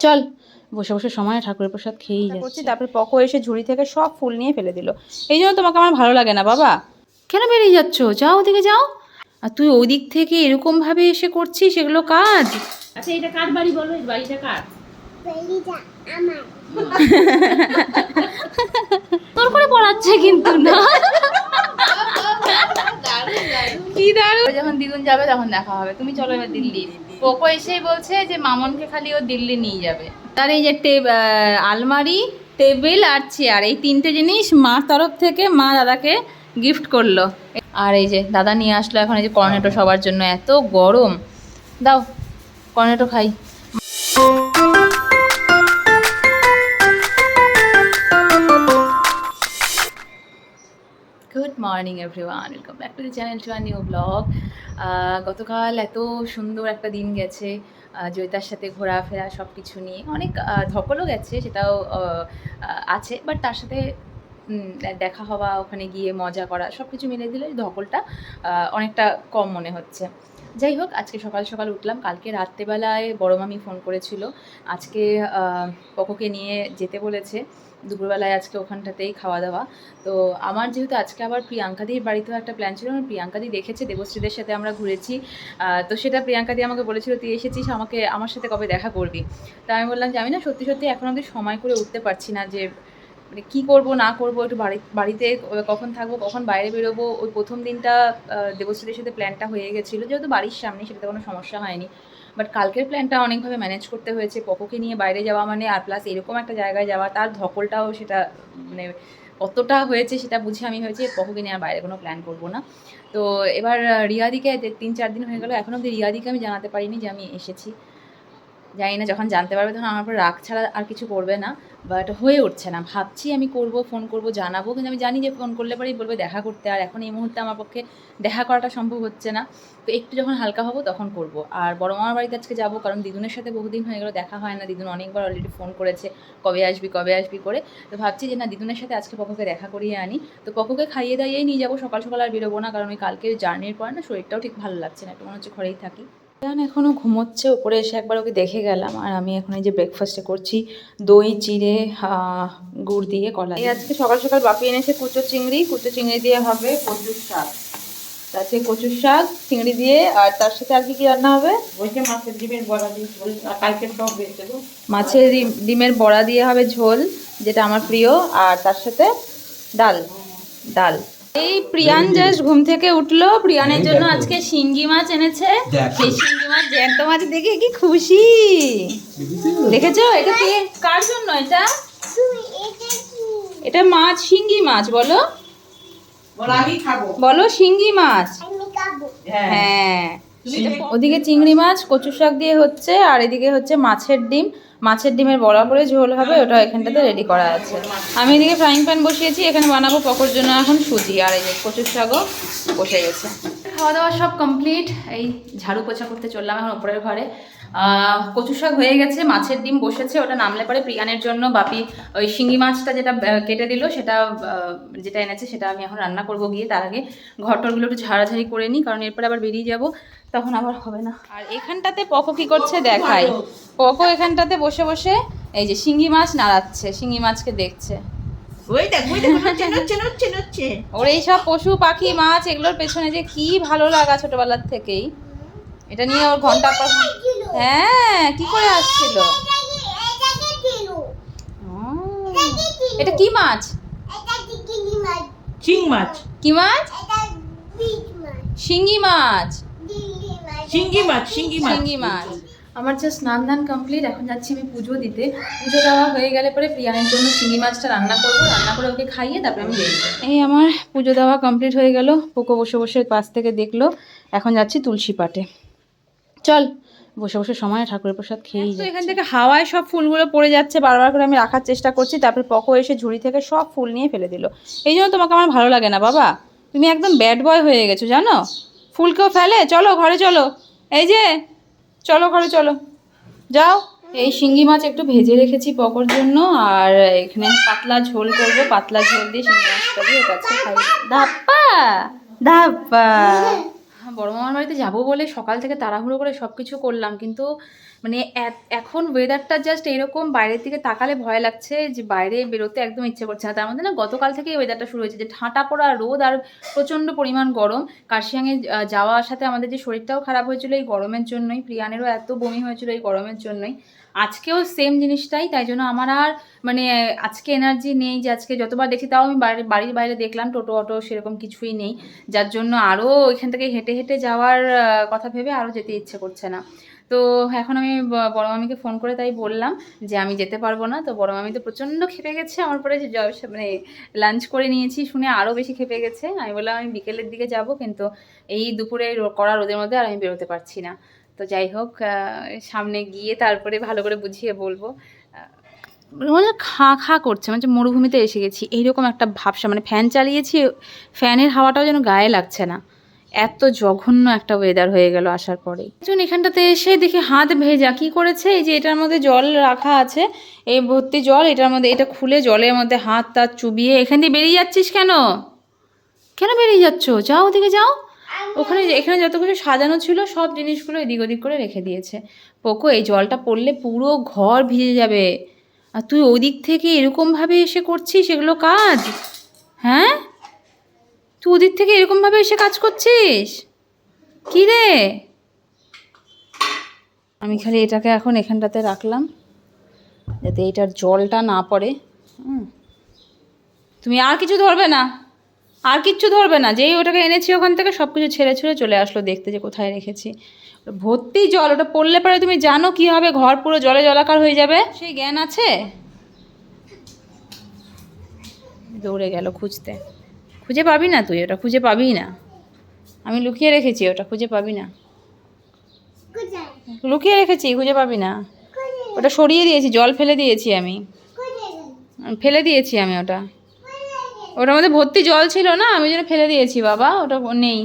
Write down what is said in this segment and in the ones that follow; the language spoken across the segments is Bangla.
চল বসে বসে সময় ঠাকুরের প্রসাদ খেয়েই যাচ্ছি। তারপরে পকো এসে ঝুড়ি থেকে সব ফুল নিয়ে ফেলে দিল। এই জন্য তোমাকে আমার ভালো লাগে না বাবা। কেন বেরিয়ে যাচ্ছ? যাও ওদিকে যাও। আর তুই ওদিক থেকে এরকম ভাবে এসে করছিস এগুলো কাজ? আচ্ছা এটা কার বাড়ি বলো? এই বাড়িটা কার? তোর করে পড়াচ্ছে কিন্তু না। কি দারুণ। যখন দিদুন যাবে তখন দেখা হবে। তুমি চলো এবার দিল্লি। পোকো এসেই বলছে যে মামনকে খালি ও দিল্লি নিয়ে যাবে। তার এই যে আলমারি, টেবিল আর চেয়ার, এই তিনটে জিনিস মার তরফ থেকে মা দাদাকে গিফট করলো। আর এই যে দাদা নিয়ে আসলো এখন এই যে কর্নেটো সবার জন্য। এত গরম, দাও কর্নেটো খাই। Good morning everyone, welcome back to the channel to a new blog. গতকাল এত সুন্দর একটা দিন গেছে, জয়িতার সাথে ঘোরাফেরা সব কিছু নিয়ে অনেক ধকলও গেছে, সেটাও আছে, বাট তার সাথে দেখা হওয়া, ওখানে গিয়ে মজা করা, সব কিছু মিলে দিলে ধকলটা অনেকটা কম মনে হচ্ছে। যাই হোক, আজকে সকাল সকাল উঠলাম। কালকে রাত্রেবেলায় বড় মামি ফোন করেছিল, আজকে পকোকে নিয়ে যেতে বলেছে দুপুরবেলায়, আজকে ওখানটাতেই খাওয়া দাওয়া। তো আমার যেহেতু আজকে আবার প্রিয়াঙ্কাদির বাড়িতেও একটা প্ল্যান ছিল, আমার প্রিয়াঙ্কাদি দেখেছে, দেবশ্রীদের সাথে আমরা ঘুরেছি, তো সেটা প্রিয়াঙ্কাদি আমাকে বলেছিল তুই এসেছিস, আমার সাথে কবে দেখা করবি। তা আমি বললাম যে আমি না সত্যি সত্যি এখন অবধি সময় করে উঠতে পারছি না, যে মানে কী করবো না করবো, একটু বাড়িতে কখন থাকবো, কখন বাইরে বেরোবো। ওই প্রথম দিনটা দেবশ্রীদের সাথে প্ল্যানটা হয়ে গেছিলো, যেহেতু বাড়ির সামনে, সেটাতে কোনো সমস্যা হয়নি। বাট কালকের প্ল্যানটা অনেকভাবে ম্যানেজ করতে হয়েছে। পকোকে নিয়ে বাইরে যাওয়া মানে, আর প্লাস এরকম একটা জায়গায় যাওয়া, তার ধকলটাও সেটা মানে কতটা হয়েছে সেটা বুঝে আমি হয়েছে পকোকে নিয়ে আর বাইরে কোনো প্ল্যান করবো না। তো এবার রিয়াদিকে 3-4 দিন হয়ে গেলো, এখনও অবধি রিয়াদিকে আমি জানাতে পারিনি যে আমি এসেছি। জানি না, যখন জানতে পারবে তখন আমার উপর রাগ ছাড়া আর কিছু করবে না, বাট হয়ে উঠছে না। ভাবছি আমি করব, ফোন করব, জানাবো, কিন্তু আমি জানি যে ফোন করলে পরেই বলবে দেখা করতে, আর এখন এই মুহূর্তে আমার পক্ষে দেখা করাটা সম্ভব হচ্ছে না। তো একটু যখন হালকা হবো তখন করব। আর বড় মামার বাড়িতে আজকে যাবো, কারণ দিদুনের সাথে বহুদিন হয়ে গেলো দেখা হয় না। দিদুন অনেকবার অলরেডি ফোন করেছে কবে আসবি করে। তো ভাবছি যে না, দিদুনের সাথে আজকে পকোকে দেখা করিয়ে আনি। তো পকোকে খাইয়ে দাইয়েই নিয়ে যাবো, সকাল সকাল আর বেরোবো না, কারণ ওই কালকের জার্নির পর না শরীরটাও ঠিক ভালো লাগছে না, একটু মনে হচ্ছে ঘরেই থাকি। এখনও ঘুমোচ্ছে, উপরে এসে একবার ওকে দেখে গেলাম। আর আমি এখন এই যে ব্রেকফাস্টে করছি দই চিড়ে গুড় দিয়ে কলা। এই আজকে সকাল সকাল বাপি এনেছে কুচো চিংড়ি দিয়ে হবে কচুর শাক। তাতে কচুর শাক চিংড়ি দিয়ে, আর তার সাথে আর কি রান্না হবে? মাছের ডিমের বড়া দিয়ে ঝোল। কালকে সব ভেজেছিল, মাছের ডিমের বড়া দিয়ে হবে ঝোল, যেটা আমার প্রিয়, আর তার সাথে ডাল। এই প্রিয়ান জাস্ট ঘুম থেকে উঠলো, প্রিয়ানের জন্য আজকে শিঙ্গি মাছ এনেছে। সেই শিঙ্গি মাছ, জ্যান্ত মাছ দেখে কি খুশি দেখেছো? এটা কার জন্য? এটা মাছ, শিঙ্গি মাছ। বলো বলো শিঙ্গি মাছ। হ্যাঁ, ওদিকে চিংড়ি মাছ কচু শাক দিয়ে হচ্ছে, আর এদিকে হচ্ছে মাছের ডিমের বড়া করে ঝোল হবে, ওটা এখানটাতে রেডি করা আছে। আমি এদিকে ফ্রাইং প্যান বসিয়েছি, এখানে বানাবো পকোর জন্য এখন সুজি, আর এই যে কচুর শাকও বসে গেছে। খাওয়া দাওয়া সব কমপ্লিট, এই ঝাড়ু পোছা করতে চললাম এখন উপরের ঘরে। কচু শাক হয়ে গেছে, মাছের ডিম বসেছে, ওটা নামলে পরে প্রিয়ানের জন্য বাপি ওই শিঙি মাছটা যেটা কেটে দিল, সেটা যেটা এনেছে সেটা আমি এখন রান্না করব গিয়ে। তার আগে ঘরটরগুলো একটু ঝাড়াঝাড়ি করে নিই, কারণ এরপরে আবার বেরিয়ে যাব, তখন আবার হবে না। আর এখানটাতে পকো কি করছে দেখাই। পকো এখানটাতে বসে বসে এই যে শিঙি মাছ নাড়াচ্ছে, শিঙি মাছকে দেখছে। ওর এইসব পশু পাখি মাছ এগুলোর পেছনে যে কি ভালো লাগা ছোটবেলার থেকেই, এটা নিয়ে ওর ঘন্টা পর। হ্যাঁ, কি করে আসছিল? এটা কি মাছ? কি মাছ? শিঙ্গি মাছ। আমার যে স্নান দান কমপ্লিট, এখন যাচ্ছি আমি পুজো দিতে। পুজো দেওয়া হয়ে গেলে পরে প্রিয়ানের জন্য শিঙি মাছটা রান্না করবো, রান্না করে ওকে খাইয়ে তারপরে আমি বেরিয়ে যাবো। এই আমার পুজো দেওয়া কমপ্লিট হয়ে গেল, পোকো বসে বসে পাশ থেকে দেখলো। এখন যাচ্ছি তুলসী পাটে। চল বসে বসে সময় ঠাকুরের প্রসাদ খেয়েই যাচ্ছি। এখান থেকে হাওয়ায় সব ফুলগুলো পড়ে যাচ্ছে, বারবার করে আমি রাখার চেষ্টা করছি, তারপরে পকো এসে ঝুড়ি থেকে সব ফুল নিয়ে ফেলে দিল। এই জন্য তোমাকে আমার ভালো লাগে না বাবা, তুমি একদম ব্যাড বয় হয়ে গেছো জানো, ফুলকেও ফেলে। চলো ঘরে চলো, এই যে চলো ঘরে চলো, যাও। এই শিঙ্গি মাছ একটু ভেজে রেখেছি পকোর জন্য, আর এখানে পাতলা ঝোল করবো, পাতলা ঝোল দিয়ে শিঙ্গি মাছটা দিয়ে ওর কাছে খাই। ধাপ্পা বড় মামার বাড়িতে যাবো বলে সকাল থেকে তাড়াহুড়ো করে সব কিছু করলাম, কিন্তু মানে এখন ওয়েদারটা জাস্ট এরকম, বাইরের দিকে তাকালে ভয় লাগছে যে বাইরে বেরোতে একদম ইচ্ছে করছে না। তার মধ্যে না গতকাল থেকেই ওয়েদারটা শুরু হয়েছে যে ঠাঁটা পড়া রোদ আর প্রচণ্ড পরিমাণ গরম। কার্শিয়াংয়ে যাওয়া আসাতে আমাদের যে শরীরটাও খারাপ হয়েছিল এই গরমের জন্যই, প্রিয়ানেরও এত বমি হয়েছিল এই গরমের জন্যই। আজকেও সেম জিনিসটাই, তাই জন্য আমার আর মানে আজকে এনার্জি নেই যে আজকে যতবার দেখি, তাও আমি বাড়ির বাইরে দেখলাম টোটো অটো সেরকম কিছুই নেই, যার জন্য আরও এখান থেকে হেঁটে হেঁটে যাওয়ার কথা ভেবে আরও যেতে ইচ্ছে করছে না। তো এখন আমি বড় মামিকে ফোন করে তাই বললাম যে আমি যেতে পারবো না। তো বড় মামি তো প্রচণ্ড খেপে গেছে আমার পরে, যে মানে লাঞ্চ করে নিয়েছি শুনে আরও বেশি খেপে গেছে। আমি বললাম আমি বিকেলের দিকে যাব, কিন্তু এই দুপুরে কড়া রোদের মধ্যে আর আমি বেরোতে পারছি না। তো যাই হোক, সামনে গিয়ে তারপরে ভালো করে বুঝিয়ে বলবো। মানে খা খা করছে, মানে মরুভূমিতে এসে গেছি এইরকম একটা ভাবসা, মানে ফ্যান চালিয়েছি, ফ্যানের হাওয়াটাও যেন গায়ে লাগছে না, এত জঘন্য একটা ওয়েদার হয়ে গেল আসার পরে। একজন এখানটাতে এসে দেখি হাত ভেজা, কি করেছে, এই যে এটার মধ্যে জল রাখা আছে, এই ভর্তি জল, এটার মধ্যে এটা খুলে জলের মধ্যে হাত তাত চুবিয়ে, এখান দিয়ে বেরিয়ে যাচ্ছিস কেন, কেন বেরিয়ে যাচ্ছ, যাও ওদিকে যাও। ওখানে এখানে যত কিছু সাজানো ছিল সব জিনিসগুলো এদিক ওদিক করে রেখে দিয়েছে। পোকো এই জলটা পড়লে পুরো ঘর ভিজে যাবে, আর তুই ওদিক থেকে এরকমভাবে এসে করছিস এগুলো কাজ, হ্যাঁ তুই ওদিক থেকে এরকমভাবে এসে কাজ করছিস কি রে। আমি খালি এটাকে এখন এখানটাতে রাখলাম যাতে এটার জলটা না পড়ে। তুমি আর কিছু ধরবে না, আর কিচ্ছু ধরবে না, যেই ওটাকে এনেছি ওখান থেকে সব কিছু ছেড়ে ছুড়ে চলে আসলো দেখতে যে কোথায় রেখেছি। ভর্তি জল, ওটা পড়লে পরে তুমি জানো কি হবে, ঘর পুরো জলে জলাকার হয়ে যাবে, সেই জ্ঞান আছে। দৌড়ে গেল খুঁজতে, খুঁজে পাবি না তুই, ওটা খুঁজে পাবি না, আমি লুকিয়ে রেখেছি, ওটা খুঁজে পাবি না, লুকিয়ে রেখেছি, খুঁজে পাবি না, ওটা সরিয়ে দিয়েছি, জল ফেলে দিয়েছি, আমি ফেলে দিয়েছি, আমি ওটা, ওটার মধ্যে ভর্তি জল ছিল না, আমি যেন ফেলে দিয়েছি বাবা, ওটা নেই।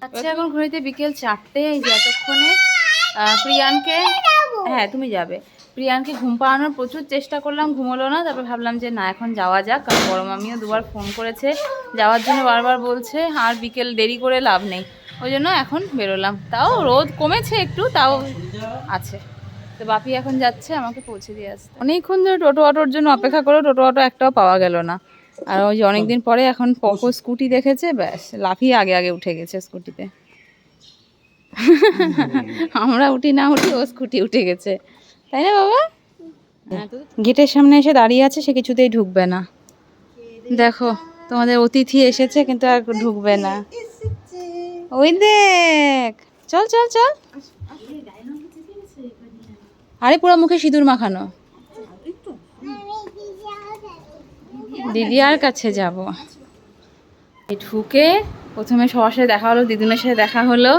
আচ্ছা এখন ঘড়িতে বিকেল 4টে, এই যে এতক্ষণে প্রিয়ানকে, হ্যাঁ তুমি যাবে, প্রিয়ানকে ঘুম পাড়ানোর প্রচুর চেষ্টা করলাম, ঘুমোলো না, তারপর ভাবলাম যে না এখন যাওয়া যাক, কারণ বড় মামিও দুবার ফোন করেছে যাওয়ার জন্য, বারবার বলছে আর বিকেল দেরি করে লাভ নেই, ওই জন্য এখন বেরোলাম। তাও রোদ কমেছে একটু, তাও আছে। তো বাপি এখন যাচ্ছে আমাকে পৌঁছে দিয়ে আসতে। অনেকক্ষণ ধরে টোটো অটোর জন্য অপেক্ষা করে, টোটো অটো একটাও পাওয়া গেল না। আর ওই যে অনেকদিন পরে এখন পকো স্কুটি দেখেছে, ব্যাস লাফিয়ে আগে আগে উঠে গেছে স্কুটিতে। আমরা উঠি না উঠি ও স্কুটি উঠে গেছে, তাই না বাবা। গেটের সামনে এসে দাঁড়িয়ে আছে, সে কিছুতেই ঢুকবে না। দেখো তোমাদের অতিথি এসেছে কিন্তু আর ঢুকবে না, ওই দেখ, চল চল চল। আরে পুরো মুখে সিঁদুর মাখানো, দিদি আর কাছে যাব। ঢুকে প্রথমে সবার সাথে দেখা হলো, দিদুনের সাথে দেখা হলো,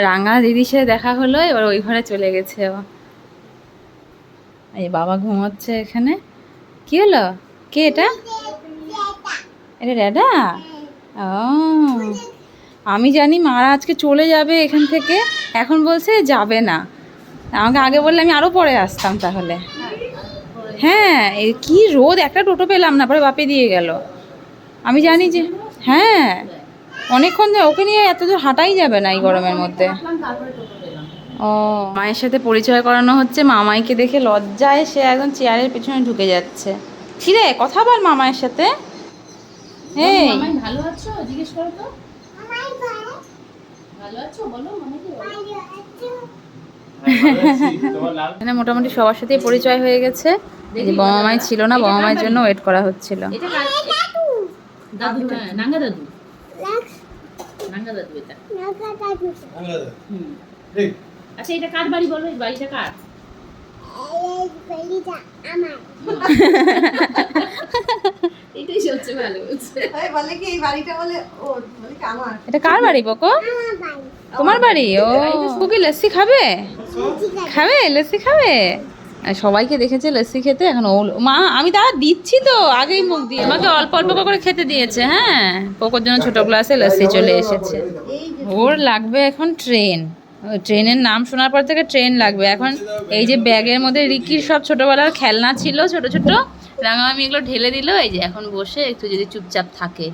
রাঙা দিদির সাথে দেখা হলো, এবার ওই ঘরে চলে গেছে ও। এই বাবা ঘুমোচ্ছে এখানে। কি হলো, কে এটা, এটা ড্যাডা। ও আমি জানি মারা আজকে চলে যাবে এখান থেকে, এখন বলছে যাবে না, আমাকে আগে বললে আমি আরও পরে আসতাম তাহলে। হ্যাঁ এই কি রোদ, একটা টোটো পেলাম না, পরে বাপে দিয়ে গেল। আমি জানি যে হ্যাঁ অনেকক্ষণ ধরে ওকে নিয়ে এত দূর হাঁটাই যাবে না এই গরমের মধ্যে। ও মায়ের সাথে পরিচয় করানো হচ্ছে, মামাইকে দেখে লজ্জায় সে একদম চেয়ারের পেছনে ঢুকে যাচ্ছে। কি রে কথা বল মামাইয়ের সাথে। এই ভালো আছো জিজ্ঞেস করো তো, ভালো আছো বলো মামাইকে। এখানে মোটামুটি সবার সাথেই পরিচয় হয়ে গেছে। যে বমামাই ছিল না, বমামাইয়ের জন্য ওয়েট করা হচ্ছিল। দাদু, নাঙ্গা দাদু, নাঙ্গা দাদু, এটা নাঙ্গা দাদু। আচ্ছা এটা কার বাড়ি বলো, এই বাড়িটা কার? এই বাড়িটা আমার। এটাই সবচেয়ে ভালো হচ্ছে। ভাই বলে কি এই বাড়িটা বলে ও বলে কি আমার। এটা কার বাড়ি বকো? আমার বাড়ি। তোমার বাড়ি? ও কুকি লস্যি খাবে? খাবে লস্যি খাবে? সবাইকে দেখেছে লস্যি খেতে, এখন ও মা আমি তারা দিচ্ছি তো আগেই মুখ দিয়ে, আমাকে অল্প অল্প করে খেতে দিয়েছে। হ্যাঁ পোকোর জন্য ছোট গ্লাসে লস্যি চলে এসেছে। ওর লাগবে এখন ট্রেন, ট্রেনের নাম শোনার পর থেকে ট্রেন লাগবে এখন। এই যে ব্যাগের মধ্যে রিকির সব ছোটোবেলার খেলনা ছিল ছোট ছোট, রাঙামামি এগুলো ঢেলে দিল, এই যে এখন বসে একটু যদি চুপচাপ থাকে।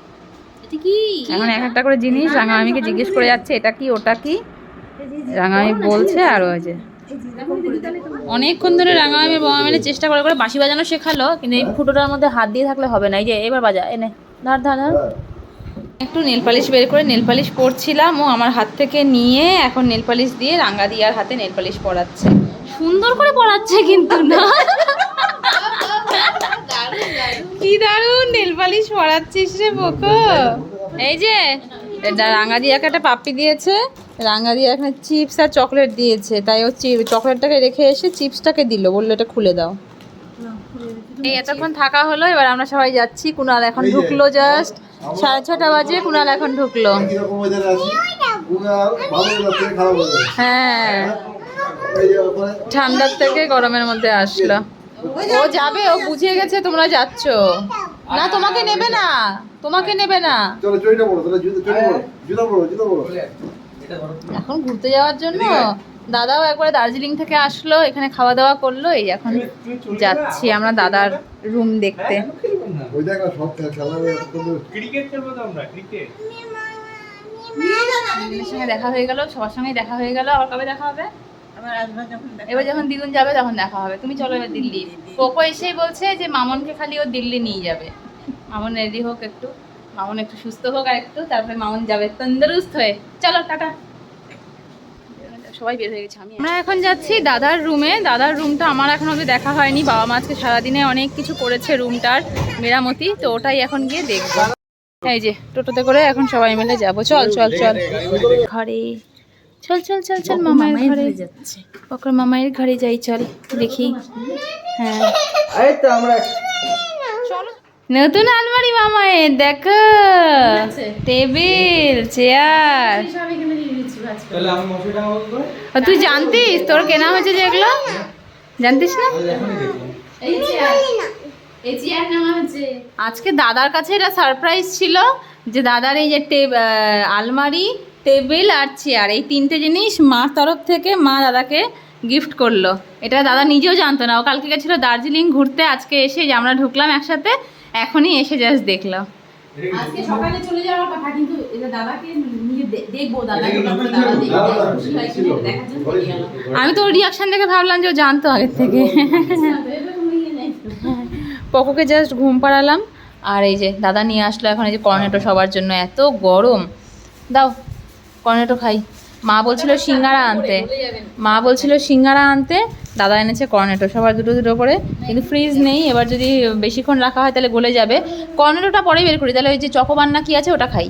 এটা কি এখন এক একটা করে জিনিস রাঙামামিকে জিজ্ঞেস করে যাচ্ছে, এটা কি ওটা কি, রাঙামামি বলছে আর ওই যে অনেকক্ষণ ধরে রাঙামামি বোমা মেরে চেষ্টা করে করে বাঁশি বাজানো শেখালো, কিন্তু এই ফুটোটার মধ্যে হাত দিয়ে থাকলে হবে না। এই যে এবার বাজা, এনে ধর ধর ধর। একটু নেল পালিশ বের করে নেল পালিশ পরছিলাম, ও আমার হাত থেকে নিয়ে এখন নেল পালিশ দিয়ে রাঙ্গা দিয়ার হাতে নেল পালিশ পরাচ্ছে। সুন্দর করে পরাচ্ছে কিন্তু না, কি দারুণ নেল পালিশ পরাচ্ছিস রে পোকো। এই যে রাঙ্গা দিয়াকে একটা পাপ্পি দিয়েছে, রাঙ্গা দিয়া এখানে চিপস আর চকলেট দিয়েছে, তাই ও চকলেটটাকে রেখে এসে চিপসটাকে দিল, বললো এটা খুলে দাও। এই এতক্ষণ থাকা হলো, এবার আমরা সবাই যাচ্ছি। কুনাল এখন ঢুকলো, জাস্ট 6:30 বাজে, কুনাল এখন ঢুকলো। হ্যাঁ, ঠান্ডার থেকে গরমের মধ্যে আসলো। ও যাবে, ও বুঝে গেছে তোমরা যাচ্ছ না, তোমাকে নেবে না, তোমাকে নেবে না এখন ঘুরতে যাওয়ার জন্য। দাদাও একবারে দার্জিলিং থেকে আসলো, এখানে খাওয়া দাওয়া করলো, এই এখন যাচ্ছি আমরা দাদার রুম দেখতে। সঙ্গে দেখা হয়ে গেল, সবার সঙ্গে দেখা হয়ে গেল। আবার কবে দেখা হবে? এবার যখন দিদুন যাবে তখন দেখা হবে। তুমি চলো এবার দিল্লি। পোকো এসেই বলছে যে মামনকে খালি ও দিল্লি নিয়ে যাবে। মামন রেডি হোক একটু, মামন একটু সুস্থ হোক আর একটু, তারপরে মামন যাবে তন্দুরুস্ত হয়ে। চলো টাটা। সবাই বের হয়ে গেছে, আমরা এখন যাচ্ছি দাদার রুমে। দাদার রুমটা আমার এখন অবধি দেখা হয়নি, বাবা মা আজকে সারাদিনে অনেক কিছু করেছে রুমটার মেরামতি, তো ওটাই এখন গিয়ে দেখবো। এই যে টোটোতে করে এখন সবাই মিলে যাবো। চল চল চল ঘরে, চল চল চল চল মামার ঘরে যাচ্ছে, ওকর মামায়ের ঘরে যাই, চল দেখি। হ্যাঁ নতুন আলমারি মামায়ের, দেখো টেবিল চেয়ার। তুই জানতিস তোর কেনা হয়েছে যেগুলো? জানতিস না? আজকে দাদার কাছে এটা সারপ্রাইজ ছিল যে দাদার এই যে আলমারি, টেবিল আর চেয়ার, এই 3টে জিনিস মার তরফ থেকে মা দাদাকে গিফট করলো। এটা দাদা নিজেও জানতো না, ও কালকে গেছিলো দার্জিলিং ঘুরতে, আজকে এসে যে আমরা ঢুকলাম একসাথে, এখনই এসে জাস্ট দেখলাম। আজকে সকালে চলে যাওয়ার কথা, কিন্তু এটা দাদাকে নিয়ে দেখবো, আমি তো ওর রিয়াকশন দেখে ভাবলাম যে ও জানতো আগের থেকে। পকোকে জাস্ট ঘুম পাড়ালাম, আর এই যে দাদা নিয়ে আসলো এখন এই যে কর্নেটো সবার জন্য। এত গরম, দাও কর্নেটো খাই। মা বলছিল সিঙ্গারা আনতে, দাদা এনেছে কর্নেটো, সবার দুটো দুটো করে, কিন্তু ফ্রিজ নেই। এবার যদি বেশিক্ষণ রাখা হয় তাহলে গলে যাবে। কর্নেটোটা পরে বের করি, তাহলে ওই যে চকোবান্না কি আছে ওটা খাই।